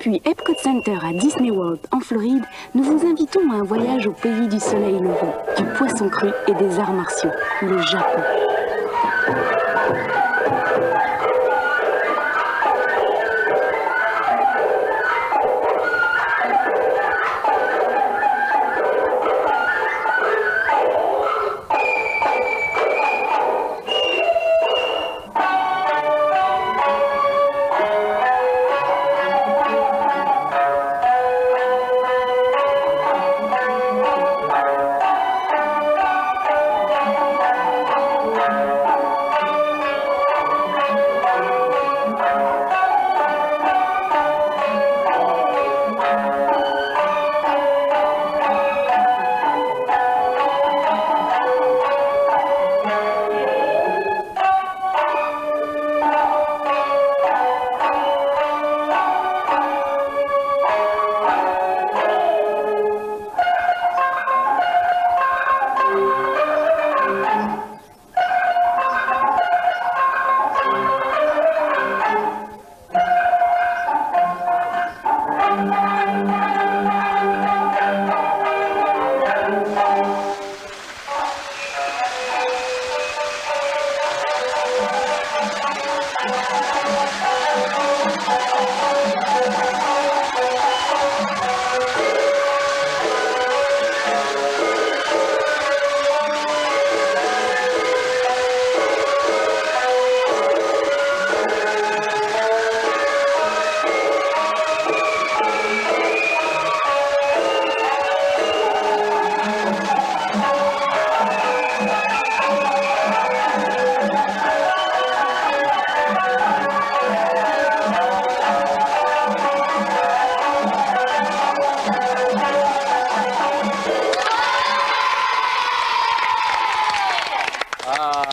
Depuis Epcot Center à Disney World en Floride, nous vous invitons à un voyage au pays du soleil levant, du poisson cru et des arts martiaux, le Japon.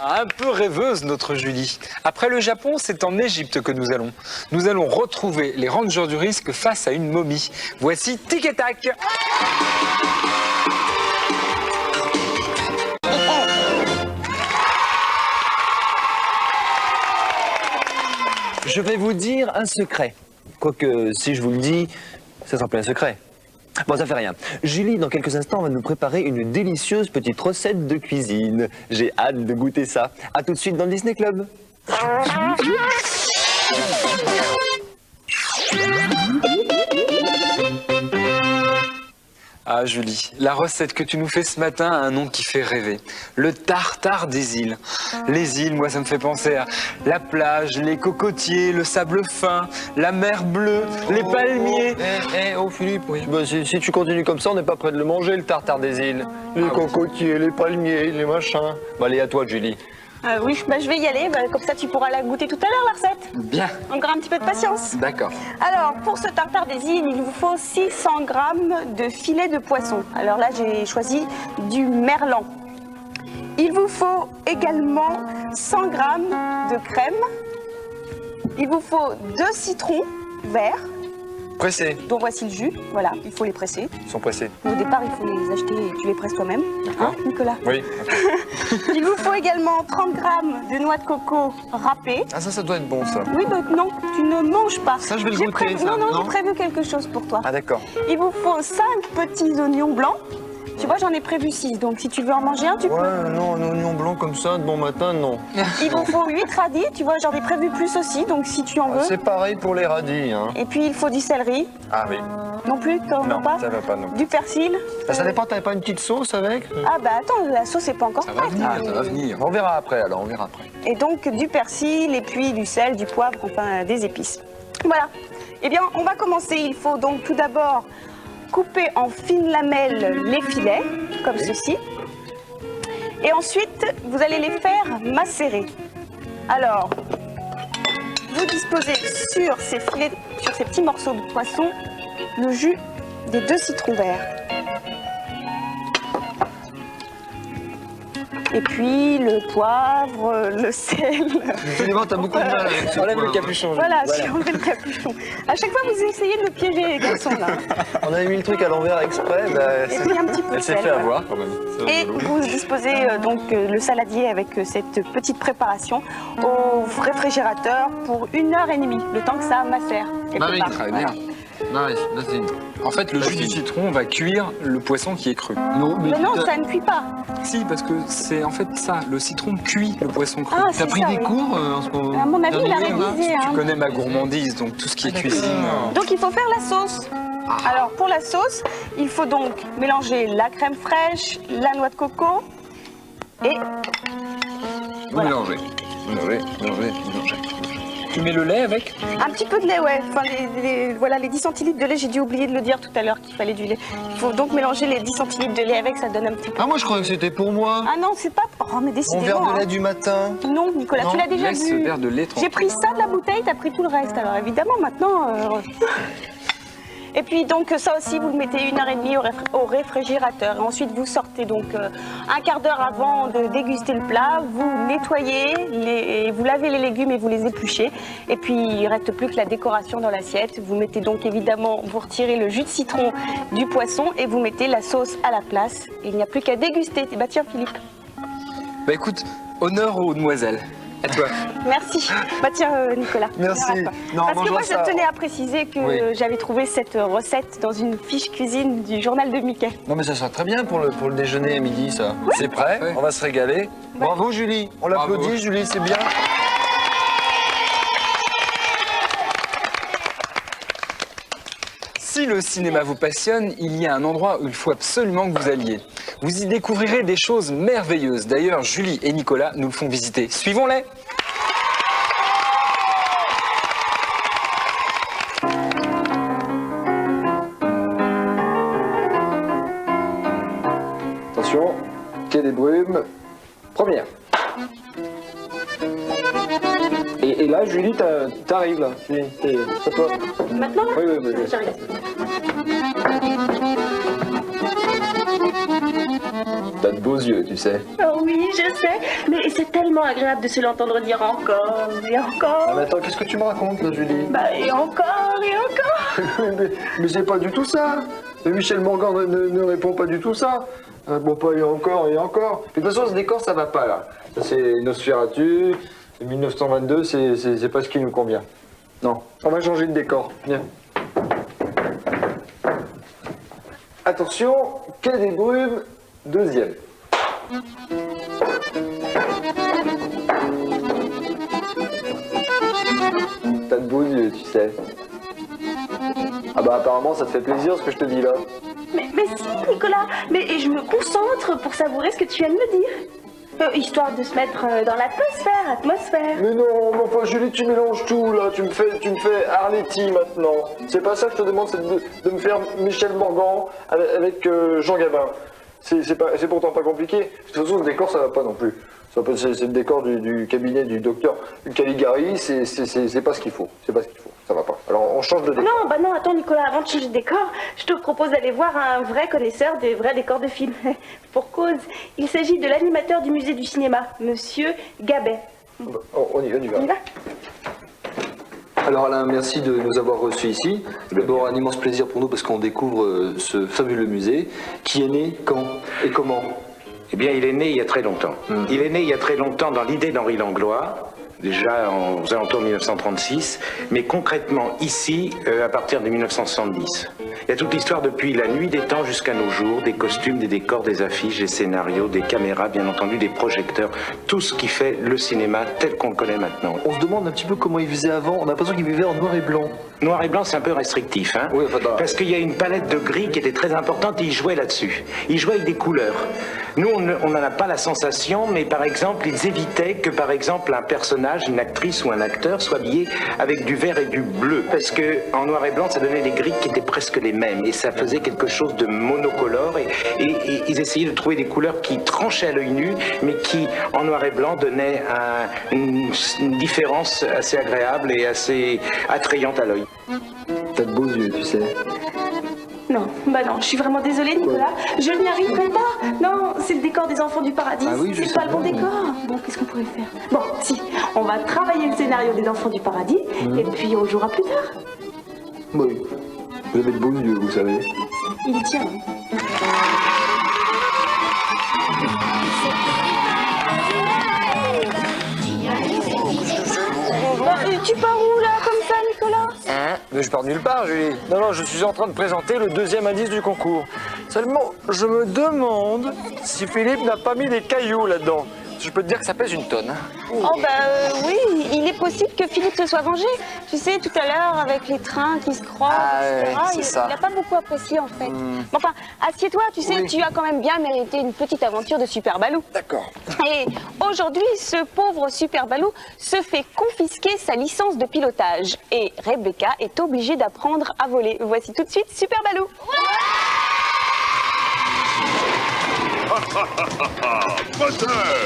Un peu rêveuse, notre Julie. Après le Japon, c'est en Égypte que nous allons. Nous allons retrouver les rangers du risque face à une momie. Voici Tic et Tac. Je vais vous dire un secret. Quoique, si je vous le dis, ça sera plus un secret. Bon, ça fait rien. Julie, dans quelques instants, va nous préparer une délicieuse petite recette de cuisine. J'ai hâte de goûter ça. À tout de suite dans le Disney Club. Ah Julie, la recette que tu nous fais ce matin a un nom qui fait rêver. Le tartare des îles. Les îles, moi ça me fait penser à la plage, les cocotiers, le sable fin, la mer bleue, les palmiers. Oh Philippe, oui. Bah, si tu continues comme ça, on n'est pas prêt de le manger, le tartare des îles. Les cocotiers, les palmiers, les machins. Bah, allez, à toi Julie. Oui, je vais y aller, comme ça tu pourras la goûter tout à l'heure, la recette. Bien. Encore un petit peu de patience. D'accord. Alors, pour ce tartare des îles, il vous faut 600 grammes de filet de poisson. Alors là, j'ai choisi du merlan. Il vous faut également 100 grammes de crème. Il vous faut 2 citrons verts. Pressés. Donc voici le jus, voilà, il faut les presser. Ils sont pressés. Au départ, il faut les acheter et tu les presses toi-même. D'accord. Hein, Nicolas? Oui. Il vous faut également 30 grammes de noix de coco râpées. Ah ça doit être bon ça. Oui, donc non, tu ne manges pas. Ça, je vais le J'ai goûter, ça, Non, non j'ai prévu quelque chose pour toi. Ah d'accord. Il vous faut 5 petits oignons blancs. Tu vois, j'en ai prévu 6, donc si tu veux en manger un, tu peux. Ouais, non, un oignon blanc comme ça, de bon matin, non. Il vous faut 8 radis, tu vois, j'en ai prévu plus aussi, donc si tu en veux. C'est pareil pour les radis, hein. Et puis il faut du céleri. Ah oui. Non plus, t'en veux Non, pas? ça va pas, non. Du persil. Ça dépend, t'avais pas une petite sauce avec? Ah bah attends, la sauce n'est pas encore prête. Ça va venir. On verra après, alors, on verra après. Et donc du persil, et puis du sel, du poivre, enfin des épices. Voilà. Eh bien, on va commencer. Il faut donc tout d'abord couper en fines lamelles les filets, comme ceci. Et ensuite, vous allez les faire macérer. Alors, vous disposez sur ces filets, sur ces petits morceaux de poisson, le jus des 2 citrons verts. Et puis le poivre, le sel. Finalement, t'as beaucoup de mal avec ça. Enlève le capuchon. Voilà, j'ai enlevé le capuchon. À chaque fois, vous essayez de me piéger, les garçons, là. On avait mis le truc à l'envers exprès. Et puis un petit peu de Elle s'est sel. fait voilà. avoir quand même. Et vous disposez donc le saladier avec cette petite préparation au réfrigérateur pour 1h30, le temps que ça macère. quelque Marie, part. très Voilà. bien. Nice, nothing. En fait, le jus du citron va cuire le poisson qui est cru. Non, Mais non, ça ne cuit pas. Si, parce que c'est en fait ça, le citron cuit le poisson cru. Ah, T'as c'est pris ça, des oui. cours en ce moment? À mon avis, il a Dernier cours, là révisé. Tu Hein. connais ma gourmandise, donc tout ce qui est d'accord. cuisine. Donc il faut faire la sauce. Alors pour la sauce, il faut donc mélanger la crème fraîche, la noix de coco et voilà. Mélanger. Tu mets le lait avec? Un petit peu de lait, ouais. Enfin, voilà, les 10 centilitres de lait, j'ai dû oublier de le dire tout à l'heure qu'il fallait du lait. Il faut donc mélanger les 10 centilitres de lait avec, ça donne un petit peu. Ah, moi je croyais que c'était pour moi. Ah non, c'est pas... Oh, mais Mon décidément. verre de lait hein. du matin. Non, Nicolas, Non, tu l'as déjà Laisse vu. ce verre de lait J'ai tranquille. pris ça de la bouteille, t'as pris tout le reste. Alors évidemment, maintenant... Et puis donc ça aussi, vous le mettez 1h30 au réfrigérateur. Et ensuite, vous sortez donc un quart d'heure avant de déguster le plat. Vous nettoyez, vous lavez les légumes et vous les épluchez. Et puis, il ne reste plus que la décoration dans l'assiette. Vous mettez donc évidemment, vous retirez le jus de citron du poisson et vous mettez la sauce à la place. Et il n'y a plus qu'à déguster. Bah tiens, Philippe. Bah écoute, honneur aux demoiselles. À toi. Merci. Bah tiens, Nicolas. Merci. honneur à toi. Non, Parce que mange-moi moi, ça. je tenais à préciser que Oui. j'avais trouvé cette recette dans une fiche cuisine du journal de Mickey. Non mais ça sera très bien pour le déjeuner à midi ça. C'est prêt, Ouais. on va se régaler. Bravo Julie, on l'applaudit Bravo. Julie, c'est bien. Si le cinéma vous passionne, il y a un endroit où il faut absolument que vous alliez. Vous y découvrirez des choses merveilleuses. D'ailleurs, Julie et Nicolas nous le font visiter. Suivons-les. Attention, quai des brumes, première. Et là Julie, t'arrives là. C'est toi. Maintenant, là Oui. J'arrive. T'as de beaux yeux, tu sais. Oh oui, je sais, mais c'est tellement agréable de se l'entendre dire encore et encore. Ah, mais attends, qu'est-ce que tu me racontes là Julie? Bah, et encore et encore. mais c'est pas du tout ça. Et Michel Morgan ne répond pas du tout ça. Bon, pas et encore et encore. De toute façon, ce décor, ça va pas là. Ça, c'est Nosferatu. 1922, c'est pas ce qui nous convient. Non, on va changer de décor. Viens. Attention, quai des brumes, deuxième. T'as de beaux yeux, tu sais. Ah bah apparemment ça te fait plaisir ce que je te dis là. Mais si, Nicolas, mais je me concentre pour savourer ce que tu viens de me dire. Histoire de se mettre dans l'atmosphère. Mais non, mais enfin Julie, tu mélanges tout là, tu me fais Arletty maintenant. C'est pas ça que je te demande, c'est de me faire Michel Morgan avec Jean Gabin. C'est pourtant pas compliqué. De toute façon, le décor ça va pas non plus. C'est le décor du cabinet du docteur Caligari, c'est pas ce qu'il faut. C'est pas ce qu'il faut, ça va pas. Alors on change de décor. Non, bah non, attends Nicolas, avant de changer de décor, je te propose d'aller voir un vrai connaisseur des vrais décors de films. Pour cause, il s'agit de l'animateur du musée du cinéma, Monsieur Gabet. On y va. On y va ? Alors Alain, merci de nous avoir reçus ici. D'abord un immense plaisir pour nous parce qu'on découvre ce fabuleux musée qui est né quand et comment. Eh bien, il est né il y a très longtemps. Il est né il y a très longtemps dans l'idée d'Henri Langlois, déjà aux alentours de 1936, mais concrètement ici, à partir de 1970. Il y a toute l'histoire depuis la nuit des temps jusqu'à nos jours, des costumes, des décors, des affiches, des scénarios, des caméras, bien entendu, des projecteurs, tout ce qui fait le cinéma tel qu'on le connaît maintenant. On se demande un petit peu comment il faisait avant. On a l'impression qu'il vivait en noir et blanc. Noir et blanc, c'est un peu restrictif, hein, Oui, enfin, parce qu'il y a une palette de gris qui était très importante et il jouait là-dessus. Il jouait avec des couleurs. Nous, on n'en a pas la sensation, mais par exemple, ils évitaient que, par exemple, un personnage, une actrice ou un acteur soit habillé avec du vert et du bleu, parce que en noir et blanc, ça donnait des gris qui étaient presque les mêmes, et ça faisait quelque chose de monocolore, et ils essayaient de trouver des couleurs qui tranchaient à l'œil nu, mais qui, en noir et blanc, donnaient une différence assez agréable et assez attrayante à l'œil. T'as de beaux yeux, tu sais. Non, bah non, je suis vraiment désolée Nicolas, je n'y arriverai pas. Non, c'est le décor des enfants du paradis, Ah oui, je c'est sais pas le bon bien, mais- décor. Bon, qu'est-ce qu'on pourrait faire? Bon, si, on va travailler le scénario des enfants du paradis, et puis on le jouera plus tard. Oui. Vous avez de beaux yeux, vous savez. Il y tient. Tu pars où là, comme ça, Nicolas? Mais je pars de nulle part, Julie. Non, non, je suis en train de présenter le deuxième indice du concours. Seulement, je me demande si Philippe n'a pas mis des cailloux là-dedans. Je peux te dire que ça pèse une tonne. Oh oui, il est possible que Philippe se soit vengé. Tu sais, tout à l'heure, avec les trains qui se croisent, etc., c'est ça. il n'a pas beaucoup apprécié en fait. Mais enfin, assieds-toi, tu sais, tu as quand même bien mérité une petite aventure de Super Balou. D'accord. Et aujourd'hui, ce pauvre Super Balou se fait confisquer sa licence de pilotage. Et Rebecca est obligée d'apprendre à voler. Voici tout de suite Super Balou. Moteur!